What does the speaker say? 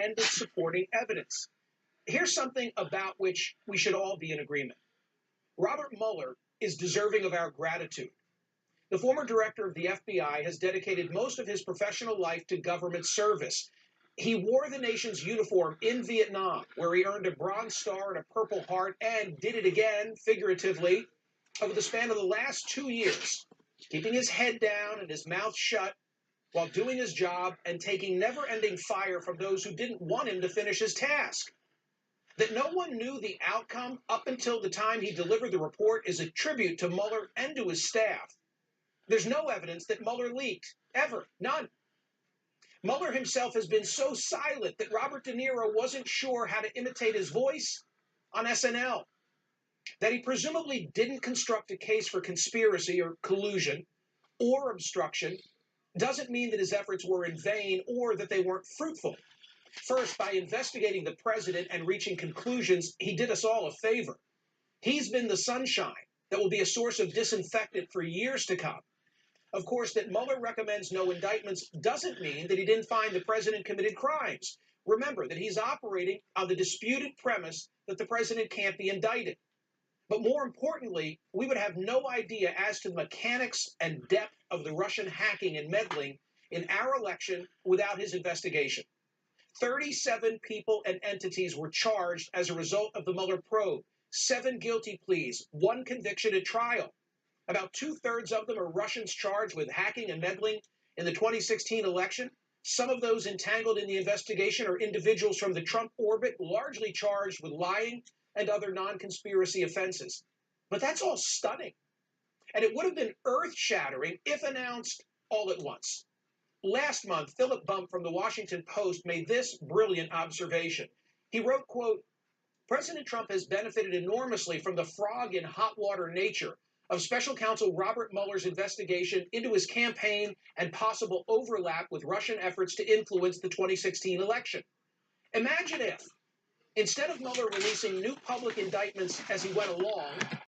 and its supporting evidence. Here's something about which we should all be in agreement. Robert Mueller is deserving of our gratitude. The former director of the FBI has dedicated most of his professional life to government service. He wore the nation's uniform in Vietnam, where he earned a Bronze Star and a Purple Heart, and did it again, figuratively, over the span of the last 2 years, keeping his head down and his mouth shut while doing his job and taking never-ending fire from those who didn't want him to finish his task. That no one knew the outcome up until the time he delivered the report is a tribute to Mueller and to his staff. There's no evidence that Mueller leaked, ever, none. Mueller himself has been so silent that Robert De Niro wasn't sure how to imitate his voice on SNL. That he presumably didn't construct a case for conspiracy or collusion or obstruction doesn't mean that his efforts were in vain or that they weren't fruitful. First, by investigating the president and reaching conclusions, he did us all a favor. He's been the sunshine that will be a source of disinfectant for years to come. Of course, that Mueller recommends no indictments doesn't mean that he didn't find the president committed crimes. Remember that he's operating on the disputed premise that the president can't be indicted. But more importantly, we would have no idea as to the mechanics and depth of the Russian hacking and meddling in our election without his investigation. 37 people and entities were charged as a result of the Mueller probe, 7 guilty pleas, 1 conviction at trial. About 2/3 of them are Russians charged with hacking and meddling in the 2016 election. Some of those entangled in the investigation are individuals from the Trump orbit, largely charged with lying and other non-conspiracy offenses. But that's all stunning. And it would have been earth-shattering if announced all at once. Last month, Philip Bump from the Washington Post made this brilliant observation. He wrote, quote, "President Trump has benefited enormously from the frog in hot water nature of special counsel Robert Mueller's investigation into his campaign and possible overlap with Russian efforts to influence the 2016 election. Imagine if, instead of Mueller releasing new public indictments as he went along,